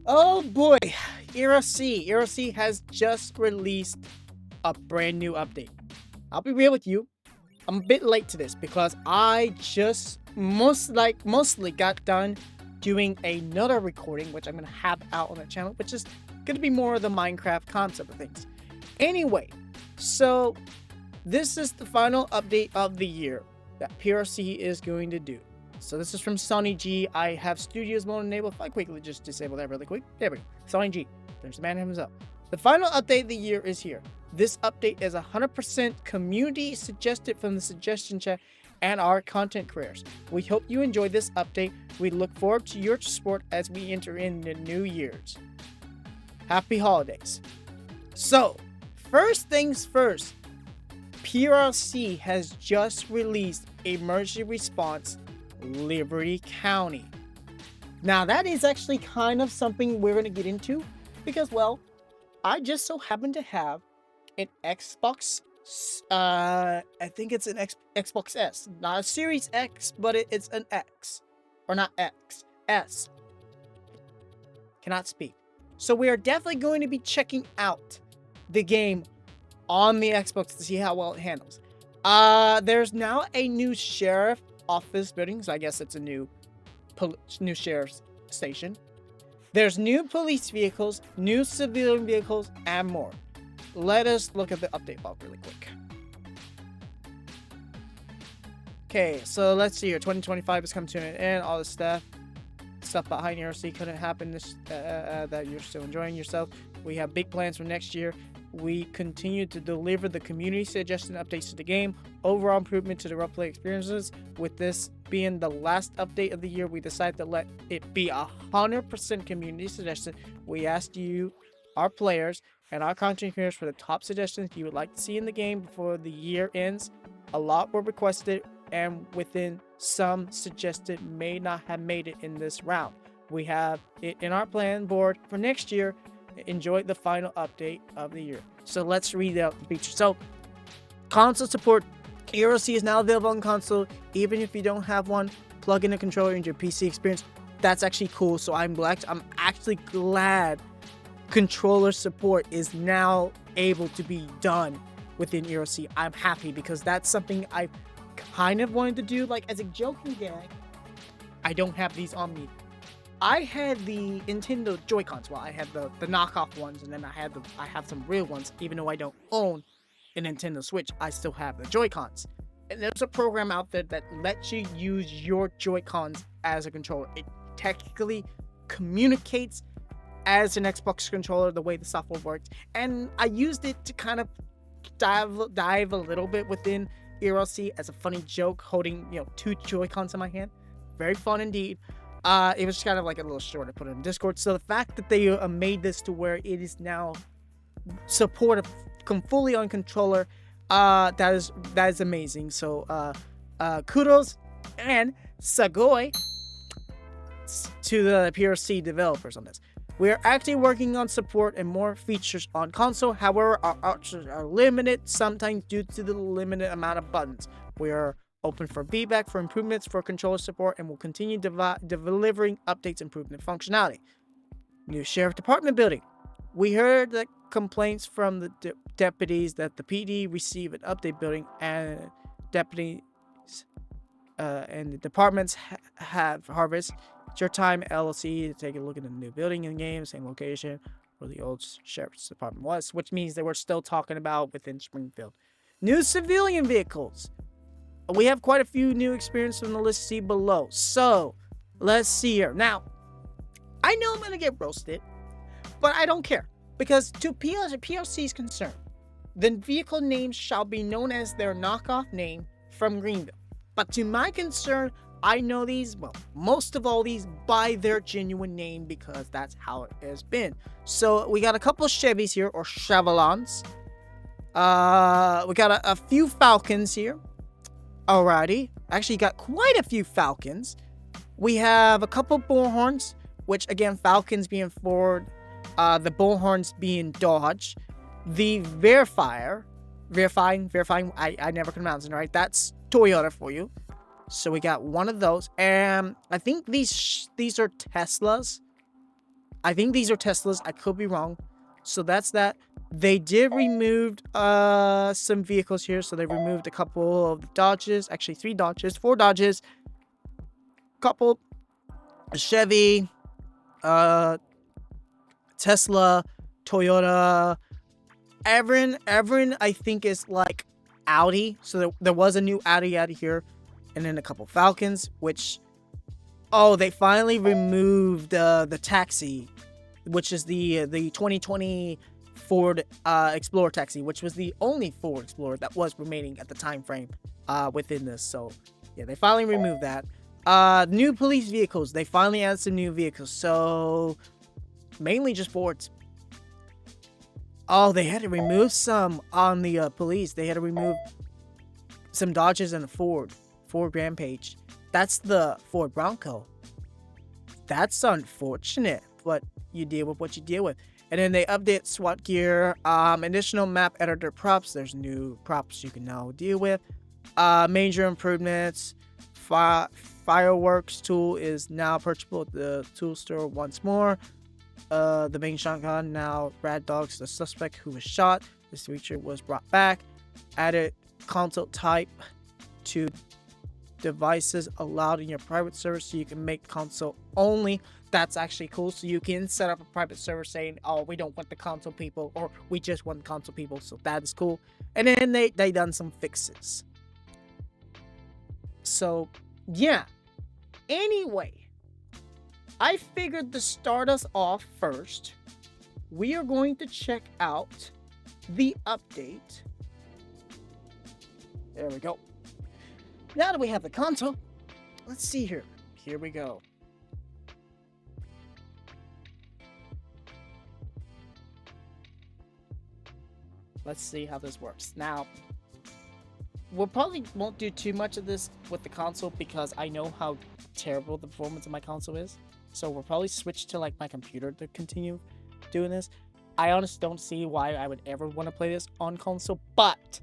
Oh boy, ERLC has just released a brand new update. I'll be real with you. I'm a bit late to this because I just mostly got done doing another recording, which I'm gonna have out on the channel, which is gonna be more of the Minecraft concept of things. Anyway, so this is the final update of the year that PRC is going to do. So this is from Sonny G. I have Studios mode enabled. If I quickly just disable that really quick. There we go. Sonny G. There's the man himself. The final update of the year is here. This update is 100% community suggested from the suggestion chat and our content creators. We hope you enjoy this update. We look forward to your support as we enter in the new years. Happy holidays. So, first things first, PRC has just released emergency response Liberty County. Now that is actually kind of something we're going to get into because, well, I just so happen to have an Xbox, I think it's an Xbox S, not a Series X, but it's an X, or not X, S. Cannot speak. So we are definitely going to be checking out the game on the Xbox to see how well it handles. There's now a new sheriff office building, so I guess it's a new sheriff's station. There's new police vehicles, new civilian vehicles, and more. Let us look at the update log really quick. Okay, so let's see here. 2025 is coming to an end. All the stuff behind ERLC couldn't happen this that you're still enjoying yourself. We have big plans for next year. We continue to deliver the community suggested updates to the game, overall improvement to the roleplay experiences. With this being the last update of the year, we decided to let it be 100% community suggested. We asked you, our players, and our content creators for the top suggestions you would like to see in the game before the year ends. A lot were requested, and within some suggested may not have made it in this round. We have it in our plan board for next year. Enjoy the final update of the year. So let's read out the features. So, console support. ERLC is now available on console. Even if you don't have one, plug in a controller into your PC experience. That's actually cool. So I'm actually glad controller support is now able to be done within ERLC. I'm happy because that's something I kind of wanted to do, like as a joking gag. I don't have these on me. I had the Nintendo Joy-Cons. Well, I had the knockoff ones, and then I have some real ones. Even though I don't own a Nintendo Switch, I still have the Joy-Cons. And there's a program out there that lets you use your Joy-Cons as a controller. It technically communicates as an Xbox controller the way the software works. And I used it to kind of dive a little bit within ERLC as a funny joke, holding two Joy-Cons in my hand. Very fun indeed. It was kind of like a little short to put it in Discord. So the fact that they made this to where it is now supported fully on controller, that is amazing. So kudos and sagoi to the PRC developers on this. We are actually working on support and more features on console. However, our options are limited, sometimes due to the limited amount of buttons. We are open for feedback for improvements for controller support, and will continue delivering updates, improvement functionality. New Sheriff Department building. We heard the complaints from the deputies that the PD receive an update building, and deputies and the departments have harvest. It's your time, ERLC, to take a look at the new building in the game, same location where the old Sheriff's Department was, which means that we're still talking about within Springfield. New civilian vehicles. We have quite a few new experiences on the list, see below. So, let's see here. Now, I know I'm going to get roasted, but I don't care. Because to PRC's concern, the vehicle names shall be known as their knockoff name from Greenville. But to my concern, I know these, well, most of all these by their genuine name because that's how it has been. So, we got a couple of Chevys here, or Chevrons. We got a few Falcons here. Alrighty, actually got quite a few Falcons. We have a couple Bullhorns, which again, Falcons being Ford, the Bullhorns being Dodge, the Verifying, I never can pronounce it, right? That's Toyota for you. So we got one of those, and I think these are Teslas. I think these are Teslas. I could be wrong. So that's that. They did remove some vehicles here. So they removed a couple of Dodges, actually 3 Dodges, 4 Dodges, couple Chevy, Tesla, Toyota, Evern I think is like Audi. So there was a new Audi out of here, and then a couple Falcons, which they finally removed the taxi, which is the 2020 Ford Explorer taxi, which was the only Ford Explorer that was remaining at the time frame within this. So yeah, they finally removed that. New police vehicles. They finally added some new vehicles. So mainly just Fords. Oh, they had to remove some on the police. They had to remove some Dodges and a Ford Rampage. That's the Ford Bronco. That's unfortunate, but you deal with what you deal with. And then they update SWAT gear, additional map editor props. There's new props you can now deal with. Major improvements. Fireworks tool is now purchasable at the tool store once more. The main shotgun now Rad Dog's the suspect who was shot. This feature was brought back. Added console type to devices allowed in your private server, so you can make console only. That's actually cool. So you can set up a private server saying, oh, we don't want the console people, or we just want the console people. So that is cool. And then they done some fixes. So yeah. Anyway, I figured to start us off first, we are going to check out the update. There we go. Now that we have the console, let's see here. Here we go. Let's see how this works. Now, we probably won't do too much of this with the console because I know how terrible the performance of my console is. So we'll probably switch to like my computer to continue doing this. I honestly don't see why I would ever want to play this on console, but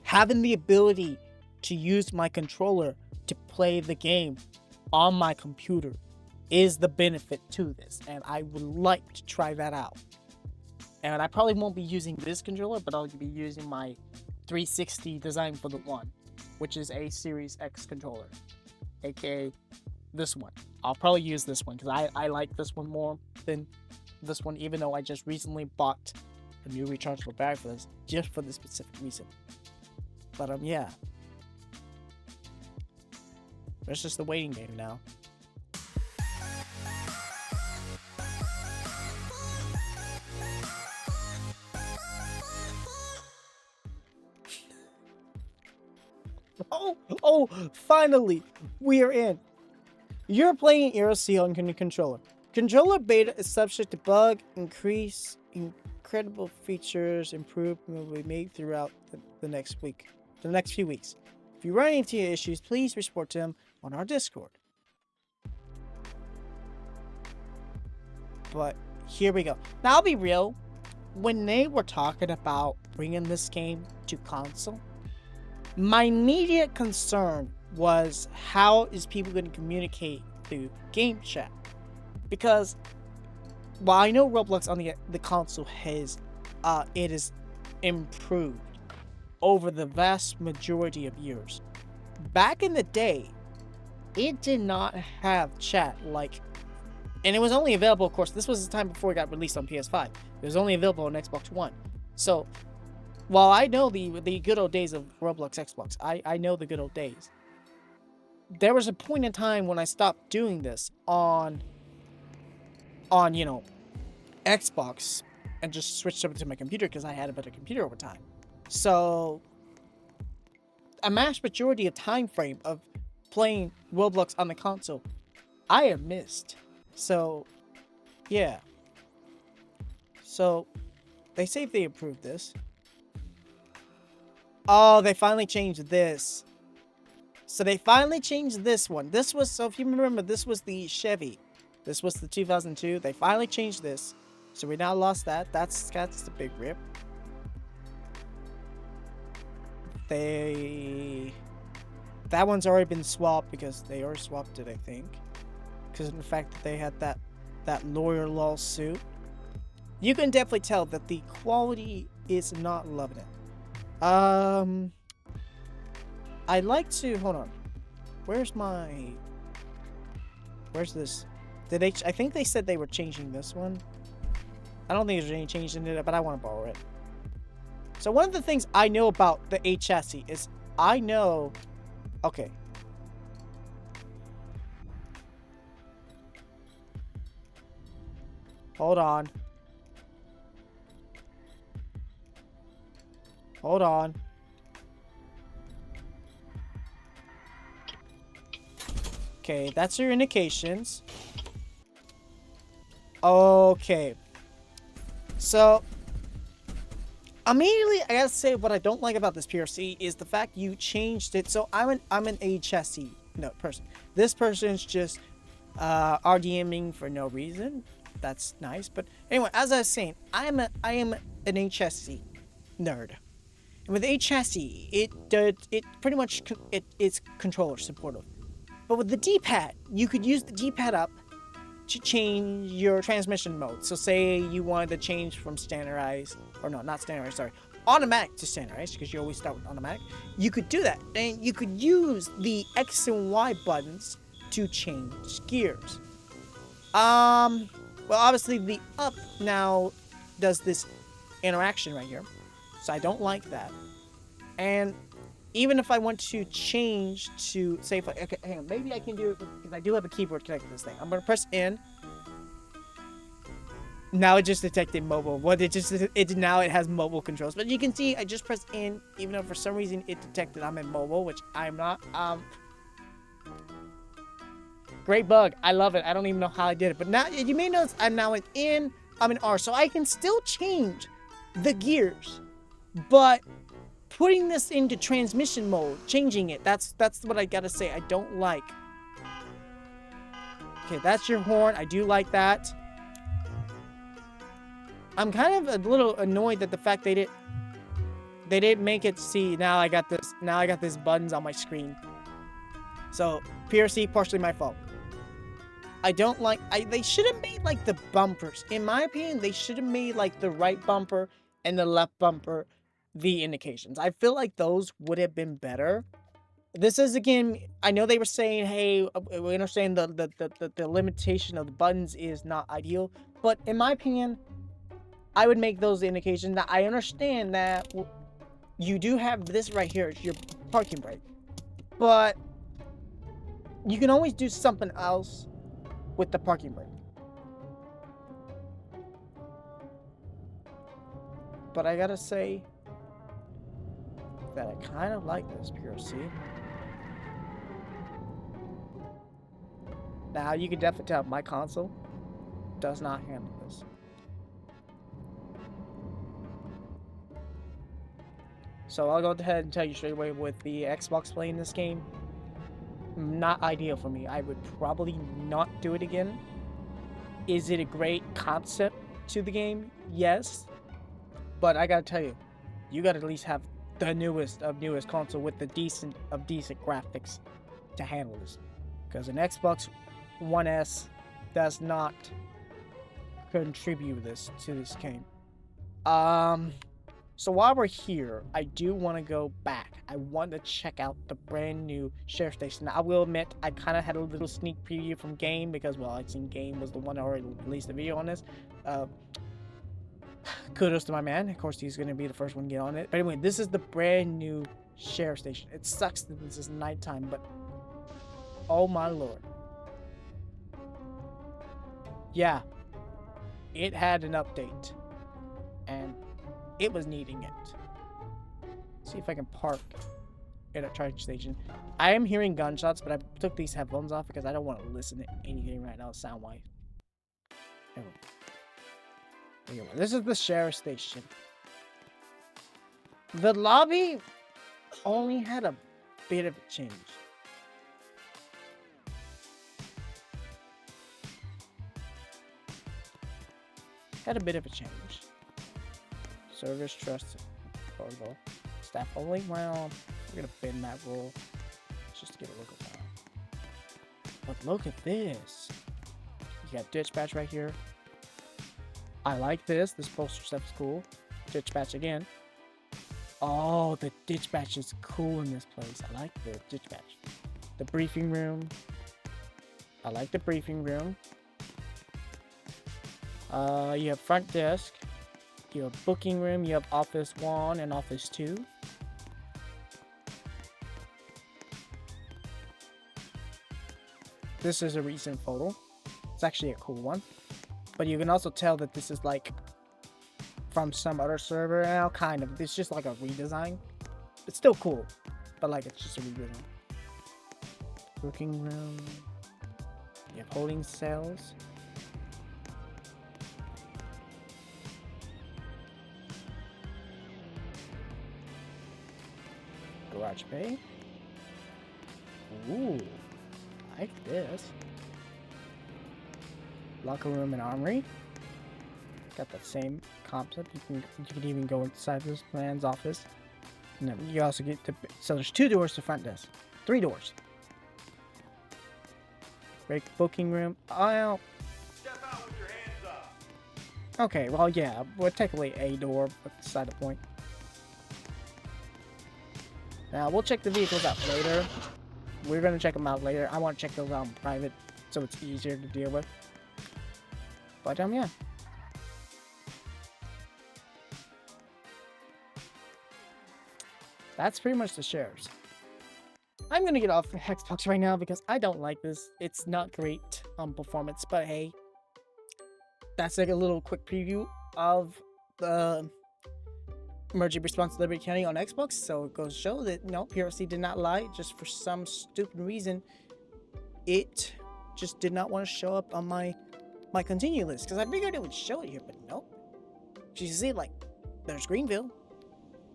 having the ability to use my controller to play the game on my computer is the benefit to this, and I would like to try that out. And I probably won't be using this controller, but I'll be using my 360 design for the one, which is a Series X controller, aka this one. I'll probably use this one because I like this one more than this one, even though I just recently bought a new rechargeable battery for this, just for this specific reason. But yeah, it's just the waiting game now. Oh, finally, we are in. You're playing ERLC on your controller. Controller beta is subject to bug, incredible features, improvement will be made throughout the next few weeks. If you run into issues, please report to them on our Discord. But here we go. Now, I'll be real. When they were talking about bringing this game to console, my immediate concern was how is people going to communicate through game chat? Because while I know Roblox on the console has it is improved over the vast majority of years, back in the day it did not have chat and it was only available, of course, this was the time before it got released on PS5. It was only available on Xbox One. So while I know the good old days of Roblox Xbox, I know the good old days, there was a point in time when I stopped doing this on Xbox and just switched over to my computer because I had a better computer over time. So a vast majority of time frame of playing Roblox on the console, I have missed. So yeah. So they say they improved this. Oh, they finally changed this. So they finally changed this one. This was, so if you remember, this was the Chevy. This was the 2002. They finally changed this. So we now lost that. That's the big rip. That one's already been swapped because they already swapped it, I think. because of the fact that they had that lawyer lawsuit. You can definitely tell that the quality is not loving it. I'd like to hold on. Where's this? Did they? I think they said they were changing this one. I don't think there's any change in it, but I want to borrow it. So one of the things I know about the A chassis is I know. Okay. Hold on. Hold on. Okay, that's your indications. Okay. So, immediately, I gotta say what I don't like about this PRC is the fact you changed it. So I'm an A chassis person. This person's just RDMing for no reason. That's nice. But anyway, as I was saying, I am an A chassis nerd. And with A chassis, it pretty much it's controller supportive. But with the D-pad, you could use the D-pad up to change your transmission mode. So say you wanted to change from standardized, or no, not standardized, sorry, automatic to standardized, because you always start with automatic. You could do that, and you could use the X and Y buttons to change gears. Well, obviously the up now does this interaction right here, so I don't like that. And even if I want to change to, say, if I, okay, hang on, maybe I can do it because I do have a keyboard connected to this thing. I'm gonna press N. Now it just detected mobile. What now it has mobile controls. But you can see I just pressed N, even though for some reason it detected I'm in mobile, which I'm not. Great bug. I love it. I don't even know how I did it. But now you may notice I'm now in N, I'm in R, so I can still change the gears, but putting this into transmission mode, changing it, that's what I gotta say I don't like. Okay, that's your horn. I do like that. I'm kind of a little annoyed that the fact they didn't make it see. Now I got this buttons on my screen. So PRC, partially my fault. I don't like. They should have made like the bumpers. In my opinion, they should have made like the right bumper and the left bumper the indications. I feel like those would have been better. This is, again, I know they were saying, hey, we understand the limitation of the buttons is not ideal, but in my opinion, I would make those the indications. Now, I understand that you do have this right here, it's your parking brake, but you can always do something else with the parking brake. But I gotta say that I kind of like this PRC. Now, you can definitely tell my console does not handle this. So I'll go ahead and tell you straight away, with the Xbox playing this game, not ideal for me. I would probably not do it again. Is it a great concept to the game? Yes. But I gotta tell you, you gotta at least have the newest console with the decent graphics to handle this. Because an Xbox One S does not contribute to this game. So while we're here, I do want to go back. I want to check out the brand new sheriff station. Now, I will admit, I kind of had a little sneak preview from Game because, well, I'd seen Game was the one that already released a video on this. Kudos to my man. Of course, he's going to be the first one to get on it. But anyway, this is the brand new sheriff station. It sucks that this is nighttime, but oh my lord. Yeah, it had an update, and it was needing it. Let's see if I can park at a charging station. I am hearing gunshots, but I took these headphones off because I don't want to listen to anything right now sound-wise. Anyway, this is the sheriff station. The lobby only had a bit of a change. Had a bit of a change. Service trust protocol. Staff only. Well, we're gonna bend that rule just to get a look at that. But look at this. You got dispatch right here. I like this. This poster stuff's cool. Dispatch again. Oh, the dispatch is cool in this place. I like the dispatch. The briefing room. I like the briefing room. You have front desk. You have booking room. You have office 1 and office 2. This is a recent photo. It's actually a cool one. But you can also tell that this is like from some other server now, kind of. It's just like a redesign. It's still cool, but like it's just a redesign. Booking room. You have holding cells. Garage bay. Ooh, I like this. Locker room and armory. Got that same concept. You can even go inside this man's office. And then you also get to, so there's 2 doors to front desk. 3 doors. Break booking room. Oh. Step out with your hands up. Okay, well yeah, we're technically a door beside the point. Now we'll check the vehicles out later. We're gonna check them out later. I want to check those out in private so it's easier to deal with. But yeah. That's pretty much the shares. I'm gonna get off Xbox right now because I don't like this. It's not great on performance, but hey, that's like a little quick preview of the Emergency Response Liberty County on Xbox. So it goes to show that no, ERLC did not lie. Just for some stupid reason, it just did not want to show up on my continue list because I figured it would show it here, but nope. You see, like, there's Greenville.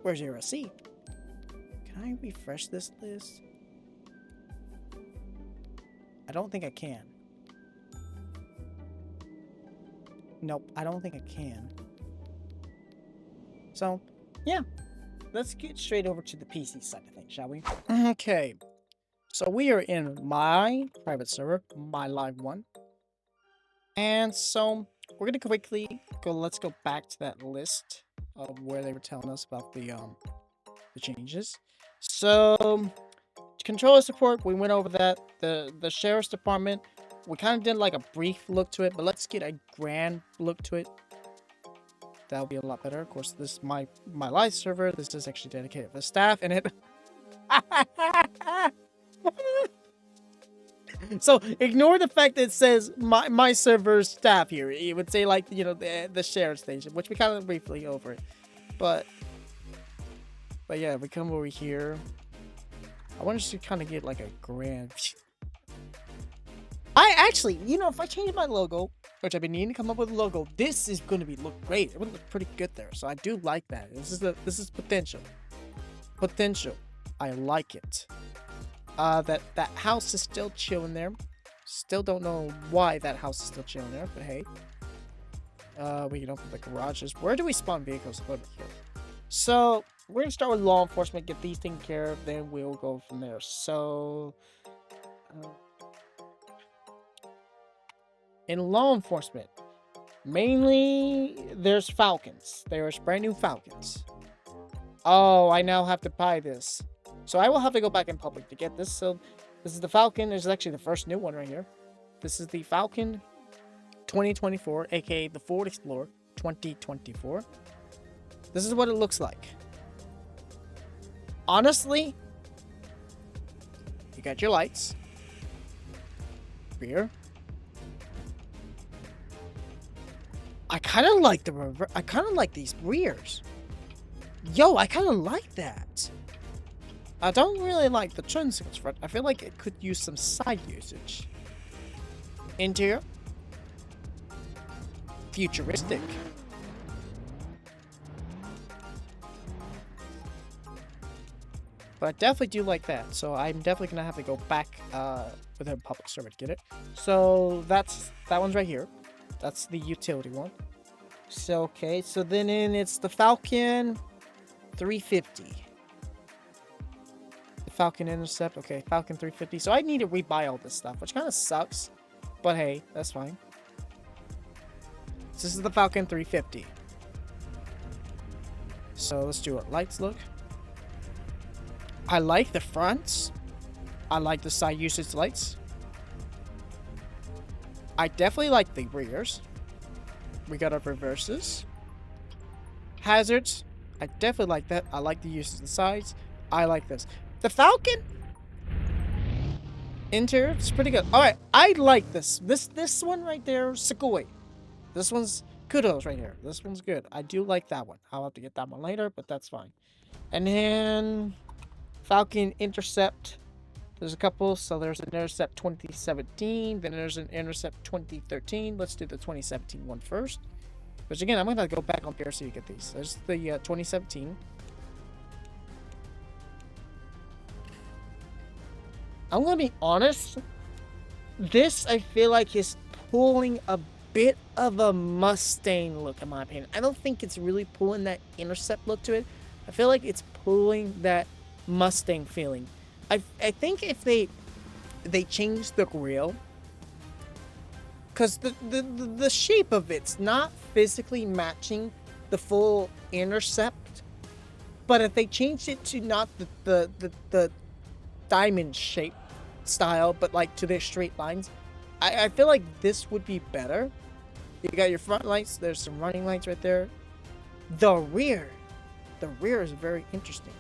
Where's ERLC? Can I refresh this list? I don't think I can. Nope, I don't think I can. So, yeah. Let's get straight over to the PC side of things, shall we? Okay. So we are in my private server, my live one. And so we're gonna quickly let's go back to that list of where they were telling us about the changes. So controller support, we went over that. The sheriff's department, we kind of did like a brief look to it, but let's get a grand look to it. That'll be a lot better. Of course, this is my live server. This is actually dedicated to the staff and it. So ignore the fact that it says my server's staff here. It would say like, you know, the sheriff station, which we kind of briefly over it. But yeah, we come over here. I want us to kind of get like a grand. I actually, you know, if I change my logo, which I've been needing to come up with a logo, this is going to look great. It would look pretty good there. So I do like that. This is potential. Potential. I like it. That house is still chilling there. Still don't know why that house is still chilling there, but hey. We can open the garages. Where do we spawn vehicles? Over here. So we're gonna start with law enforcement, get these taken care of, then we'll go from there. So in law enforcement, mainly there's Falcons. There's brand new Falcons. Oh, I now have to buy this. So I will have to go back in public to get this. So this is the Falcon. This is actually the first new one right here. This is the Falcon 2024, aka the Ford Explorer 2024. This is what it looks like. Honestly, you got your lights. Rear. I kind of like I kind of like these rears. Yo, I kind of like that. I don't really like the tricycles front. I feel like it could use some side usage. Interior. Futuristic. But I definitely do like that. So I'm definitely going to have to go back with a public server to get it. So that one's right here. That's the utility one. So, okay. So then it's the Falcon 350. Falcon Intercept. Okay, Falcon 350. So I need to rebuy all this stuff, which kind of sucks. But hey, that's fine. This is the Falcon 350. So let's do what lights look. I like the fronts. I like the side usage lights. I definitely like the rears. We got our reverses. Hazards. I definitely like that. I like the use of the sides. I like this. The Falcon interior is pretty good. Alright, I like this. This one right there, Sugoi. This one's kudos right here. This one's good. I do like that one. I'll have to get that one later, but that's fine. And then Falcon Intercept. There's a couple. So there's an Intercept 2017. Then there's an Intercept 2013. Let's do the 2017 one first. Which again, I'm going to go back on PRC to get these. There's the 2017. I'm going to be honest. This, I feel like, is pulling a bit of a Mustang look, in my opinion. I don't think it's really pulling that Intercept look to it. I feel like it's pulling that Mustang feeling. I think if they change the grill, because the shape of it's not physically matching the full Intercept, but if they changed it to not the diamond shape style, but like to their straight lines, I feel like this would be better. You got your front lights. There's some running lights right there. The rear is very interesting.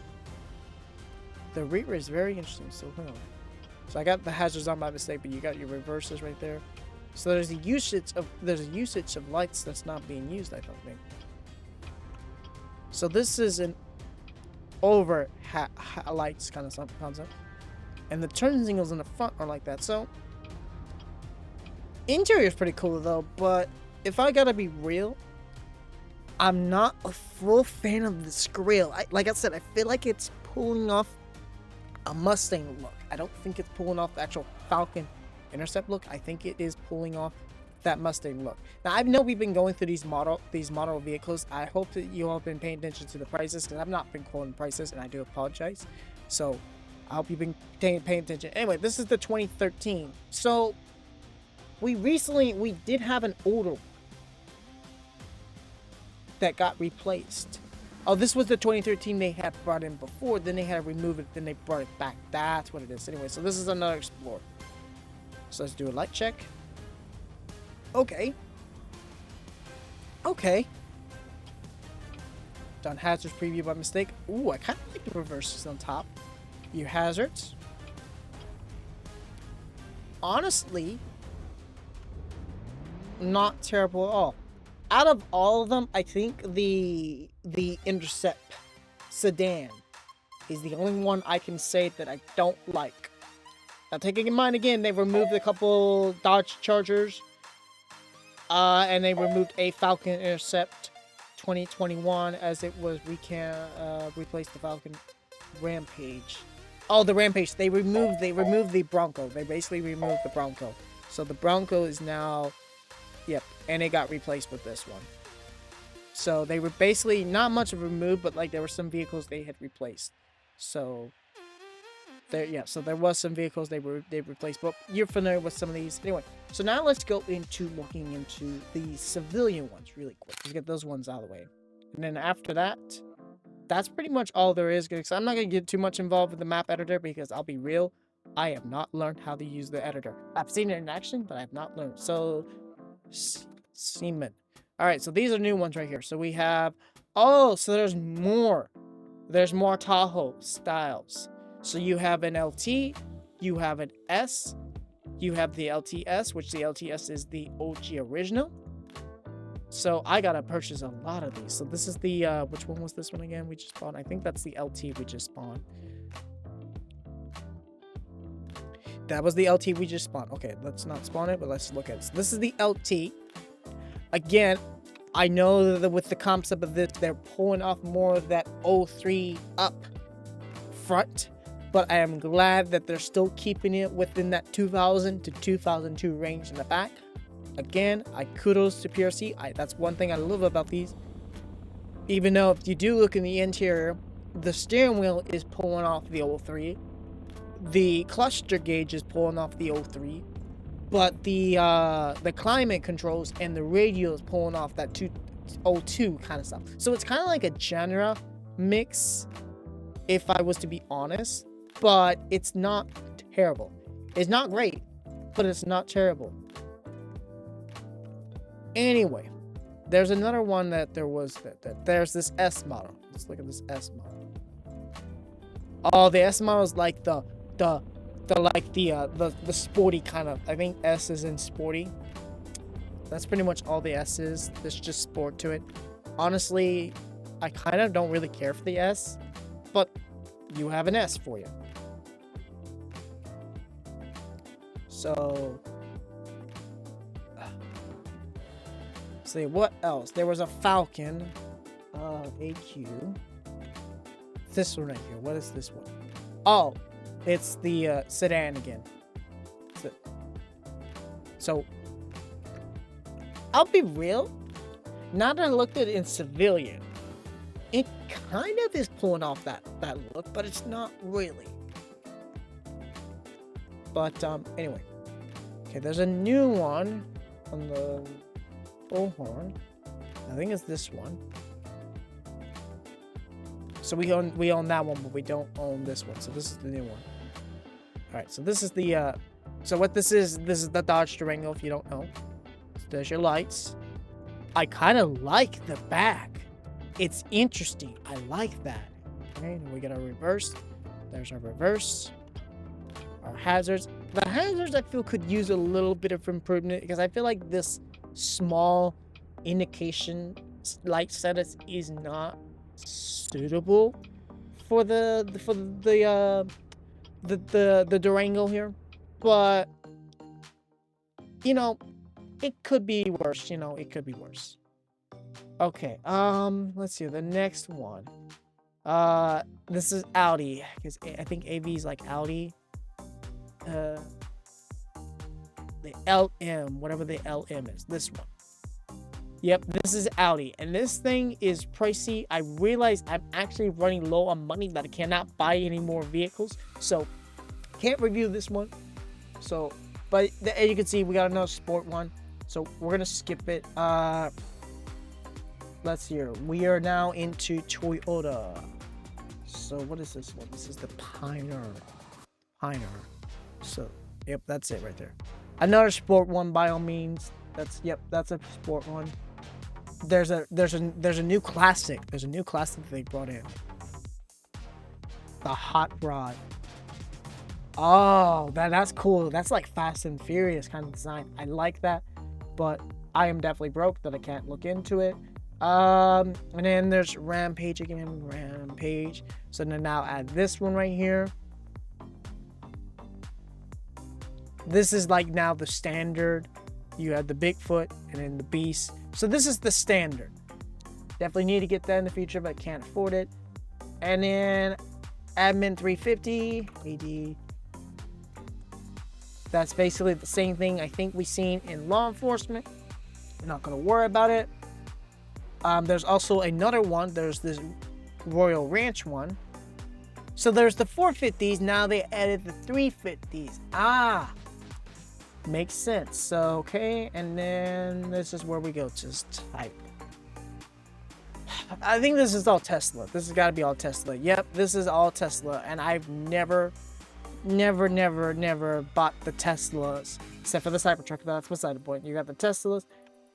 The rear is very interesting. So hold on. So I got the hazards on by mistake, but you got your reverses right there. So there's a usage of lights that's not being used, I think. So this is an over lights kind of concept, and the turn signals in the front are like that. So interior is pretty cool though, but if I gotta be real, I'm not a full fan of this grill. Like I said, I feel like it's pulling off a Mustang look. I don't think it's pulling off the actual Falcon Intercept look. I think it is pulling off that Mustang look. Now I know we've been going through these model vehicles. I hope that you all have been paying attention to the prices, because I've not been quoting prices, and I do apologize. So I hope you've been paying attention. Anyway, this is the 2013. So we did have an older one that got replaced. Oh, this was the 2013 they had brought in before. Then they had to remove it. Then they brought it back. That's what it is. Anyway, so this is another Explorer. So let's do a light check. Okay. Done hazards preview by mistake. Ooh, I kind of like the reverses on top. Your hazards. Honestly, not terrible at all. Out of all of them, I think the Intercept sedan is the only one I can say that I don't like. Now, taking in mind again, they removed a couple Dodge Chargers, and they removed a Falcon Intercept 2021 as it was replaced the Falcon Rampage. Oh, the Rampage. They removed the Bronco. They basically removed the Bronco. So the Bronco is now, yep, and it got replaced with this one. So they were basically not much of a remove, but like there were some vehicles they had replaced. So there was some vehicles they replaced, but you're familiar with some of these anyway. So now let's go into looking into the civilian ones really quick. Let's get those ones out of the way, and then after that, that's pretty much all there is. Because I'm not gonna get too much involved with the map editor, because I'll be real, I have not learned how to use the editor. I've seen it in action, but I have not learned. So Seaman. All right, so these are new ones right here. So we have, oh, so there's more Tahoe styles. So you have an LT, you have an S, you have the LTS, which the LTS is the OG original. So I gotta purchase a lot of these. So this is the which one was this one again we just spawned? I think that's the LT we just spawned. That was the LT we just spawned. Okay, let's not spawn it, but let's look at it. So this is the LT. Again, I know that with the concept of this, they're pulling off more of that 03 up front, but I am glad that they're still keeping it within that 2000 to 2002 range in the back. Again, I kudos to PRC. That's one thing I love about these. Even though if you do look in the interior, the steering wheel is pulling off the 03. The cluster gauge is pulling off the 03. but the climate controls and the radio is pulling off that 202 kind of stuff. So it's kind of like a genre mix, if I was to be honest, but it's not terrible. It's not great, but it's not terrible. Anyway, there's another one that there's this S model. Let's look at this S model. Oh, the S model is like the sporty kind of. I think S is in sporty. That's pretty much all the S is. There's just sport to it. Honestly, I kind of don't really care for the S, but you have an S for you. So, see what else? There was a Falcon, AQ. This one right here. What is this one? Oh, it's the sedan again. So, I'll be real. Now that I looked at it in civilian, it kind of is pulling off that look, but it's not really. But anyway, okay. There's a new one on the bullhorn. I think it's this one. So we own that one, but we don't own this one. So this is the new one. All right. So this is the so what this is the Dodge Durango. If you don't know, so there's your lights. I kind of like the back. It's interesting. I like that. Okay. We got our reverse. There's our reverse. Our hazards. The hazards I feel could use a little bit of improvement because I feel like this small indication light status is not suitable for the Durango here, but you know, it could be worse. You know, it could be worse. Okay, let's see the next one. This is Audi because I think AV is like Audi. The LM, whatever the LM is, this one. Yep, this is Audi, and this thing is pricey. I realize I'm actually running low on money that I cannot buy any more vehicles, so can't review this one. So, but as you can see, we got another sport one, so we're gonna skip it. Let's see here. We are now into Toyota. So what is this one? This is the Pioneer. So, yep, that's it right there. Another sport one by all means. That's a sport one. There's a new classic. There's a new classic that they brought in. The hot rod. Oh, that's cool. That's like Fast and Furious kind of design. I like that, but I am definitely broke that I can't look into it. And then there's Rampage again. Rampage. So now add this one right here. This is like now the standard. You have the Bigfoot and then the Beast. So this is the standard. Definitely need to get that in the future, but can't afford it. And then Admin 350 AD. That's basically the same thing I think we've seen in law enforcement. We're not going to worry about it. There's also another one. There's this Royal Ranch one. So there's the 450s. Now they added the 350s. Makes sense. So, okay. And then this is where we go to type. I think this is all Tesla. This has got to be all Tesla. Yep, this is all Tesla. And I've never bought the Teslas. Except for the Cybertruck. That's beside the point. You got the Teslas.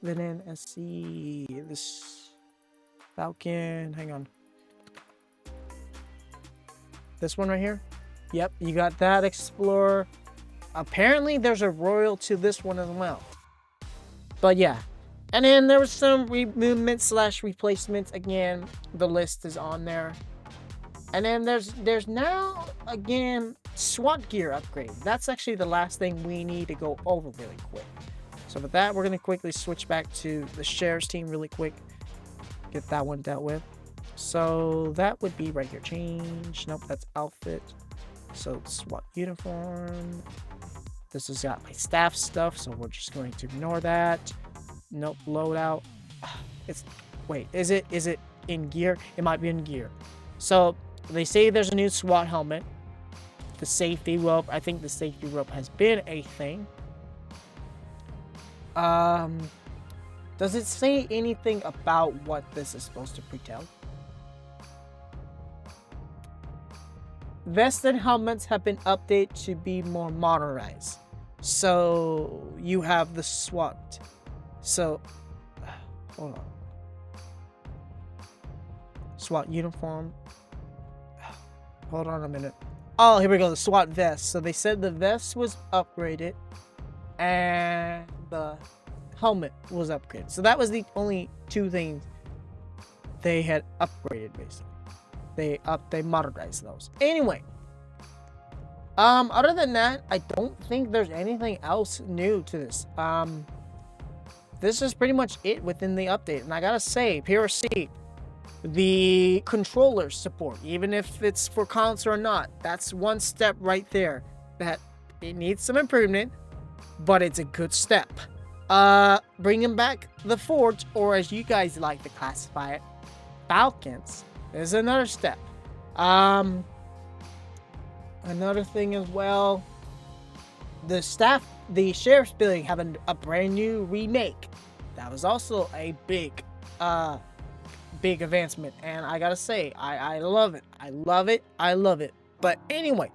Then, let's see. This Falcon. Hang on. This one right here. Yep, you got that Explorer. Apparently, there's a Royal to this one as well. But yeah. And then there was some movement / replacements. Again, the list is on there. And then there's now, again, SWAT gear upgrade. That's actually the last thing we need to go over really quick. So with that, we're going to quickly switch back to the shares team really quick. Get that one dealt with. So that would be right here. Change. Nope, that's outfit. So SWAT uniform. This has got my staff stuff, so we're just going to ignore that. Nope, loadout. Wait, is it in gear? It might be in gear. So they say there's a new SWAT helmet. The safety rope. I think the safety rope has been a thing. Does it say anything about what this is supposed to pretell? Vests and helmets have been updated to be more modernized. So you have the SWAT. So hold on. SWAT uniform. Hold on a minute. Oh, here we go. The SWAT vest. So they said the vest was upgraded and the helmet was upgraded. So that was the only two things they had upgraded, basically. They modernized those. Anyway, other than that, I don't think there's anything else new to this. This is pretty much it within the update. And I gotta say, PRC, the controller support, even if it's for console or not, that's one step right there that it needs some improvement, but it's a good step. Bringing back the Forge, or as you guys like to classify it, Falcons, is another step. Another thing as well, the sheriff's building having a brand new remake. That was also a big advancement, and I gotta say, I love it. I love it. I love it. But anyway,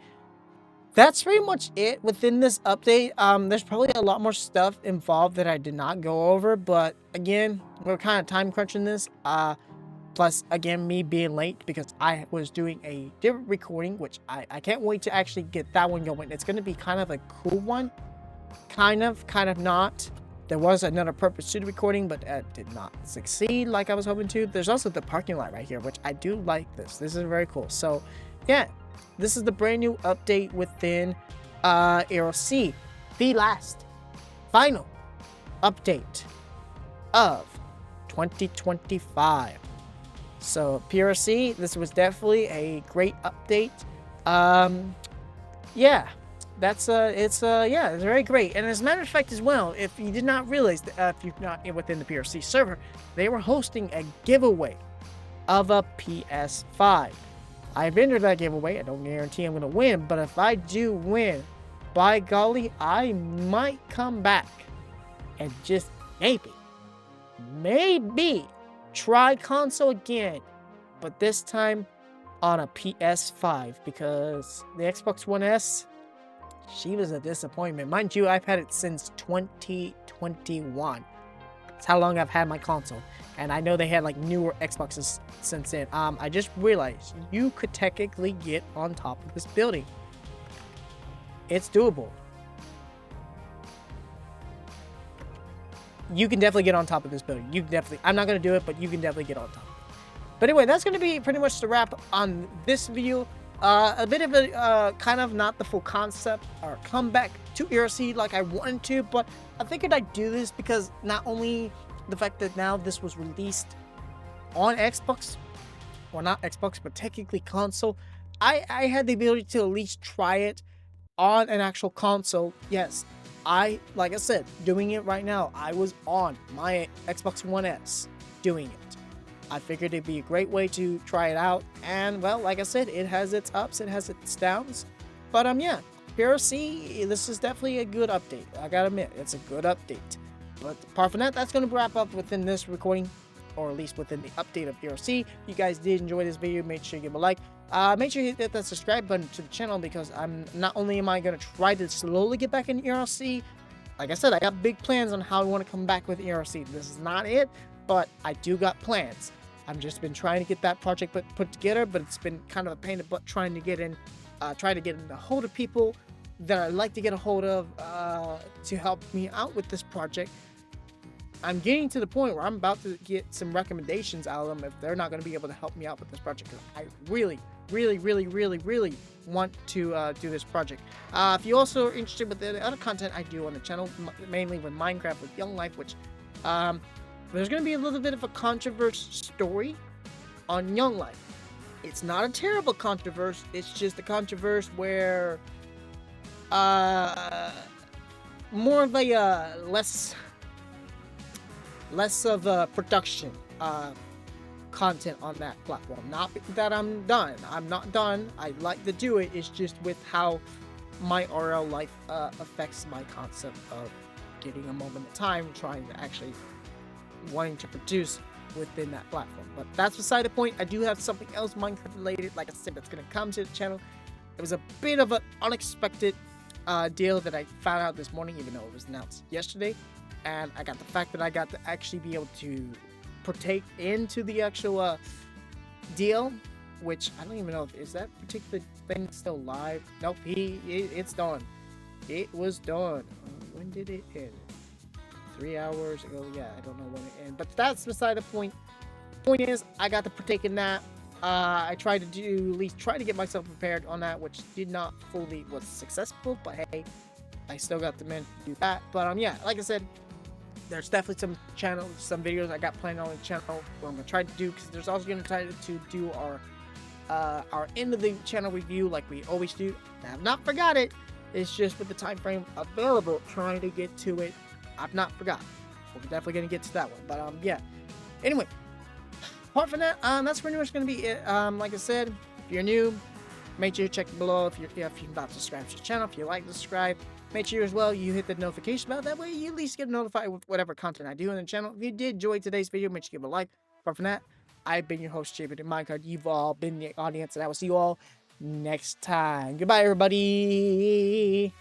that's pretty much it within this update. There's probably a lot more stuff involved that I did not go over, but again, we're kind of time crunching this. Plus, again, me being late because I was doing a different recording, which I can't wait to actually get that one going. It's going to be kind of a cool one. Kind of not. There was another purpose to the recording, but it did not succeed like I was hoping to. There's also the parking lot right here, which I do like this. This is very cool. So, yeah, this is the brand new update within ERLC. The last, final update of 2025. So PRC, this was definitely a great update. Yeah, it's very great. And as a matter of fact as well, if you did not realize that if you're not within the PRC server, they were hosting a giveaway of a PS5. I've entered that giveaway. I don't guarantee I'm gonna win, but if I do win, by golly, I might come back and just maybe try console again, but this time on a PS5, because the Xbox One S, she was a disappointment. Mind you, I've had it since 2021. That's how long I've had my console, and I know they had like newer Xboxes since then. I just realized you could technically get on top of this building. It's doable. You can definitely get on top of this building. I'm not going to do it, but you can definitely get on top of it. But anyway, that's going to be pretty much the wrap on this video. A bit of a kind of not the full concept or comeback to ERLC like I wanted to, but I figured I'd do this because not only the fact that now this was released on Xbox, or not Xbox, but technically console, I had the ability to at least try it on an actual console. Yes, like I said, doing it right now. I was on my Xbox One S doing it. I figured it'd be a great way to try it out. And well, like I said, it has its ups, it has its downs. But yeah, PRC, this is definitely a good update. I gotta admit, it's a good update. But apart from that, that's gonna wrap up within this recording, or at least within the update of ERLC. If you guys did enjoy this video, make sure you give a like. Make sure you hit that subscribe button to the channel, because I'm not only am I going to try to slowly get back in ERLC, like I said, I got big plans on how I want to come back with ERLC. This is not it, but I do got plans. I've just been trying to get that project put together, but it's been kind of a pain in the butt trying to get in a hold of people that I'd like to get a hold of to help me out with this project. I'm getting to the point where I'm about to get some recommendations out of them if they're not going to be able to help me out with this project, because I really want to do this project. If you also are interested with the other content I do on the channel, mainly with Minecraft with Young Life, which there's going to be a little bit of a controversial story on Young Life. It's not a terrible controversy, it's just a controversy where more of a less of a production content on that platform. Not that I'm done. I'm not done. I'd like to do it. It's just with how my RL life affects my concept of getting a moment of time trying to actually wanting to produce within that platform. But that's beside the point. I do have something else Minecraft related, like I said, that's going to come to the channel. It was a bit of an unexpected deal that I found out this morning, even though it was announced yesterday. And I got the fact that I got to actually be able to partake into the actual deal, which I don't even know if is that particular thing still live. Nope, it's done. It was done. When did it end? 3 hours ago. Yeah, I don't know when it ended, but that's beside the point. Point is, I got to partake in that. I tried to do at least try to get myself prepared on that, which did not fully was successful. But hey, I still got the men to do that. But yeah, like I said, there's definitely some videos I got planned on the channel where I'm gonna try to do, because there's also gonna try to do our end of the channel review like we always do. I have not forgot it. It's just with the time frame available, trying to get to it. I've not forgot. We're definitely gonna get to that one. But yeah. Anyway, apart from that, that's pretty much gonna be it. Like I said, if you're new, make sure you check below if you're not subscribed to the channel. If you like to subscribe, make sure as well you hit the notification bell. That way you at least get notified with whatever content I do on the channel. If you did enjoy today's video, make sure you give it a like. Apart from that, I've been your host, Jpdminecart. You've all been the audience, and I will see you all next time. Goodbye, everybody.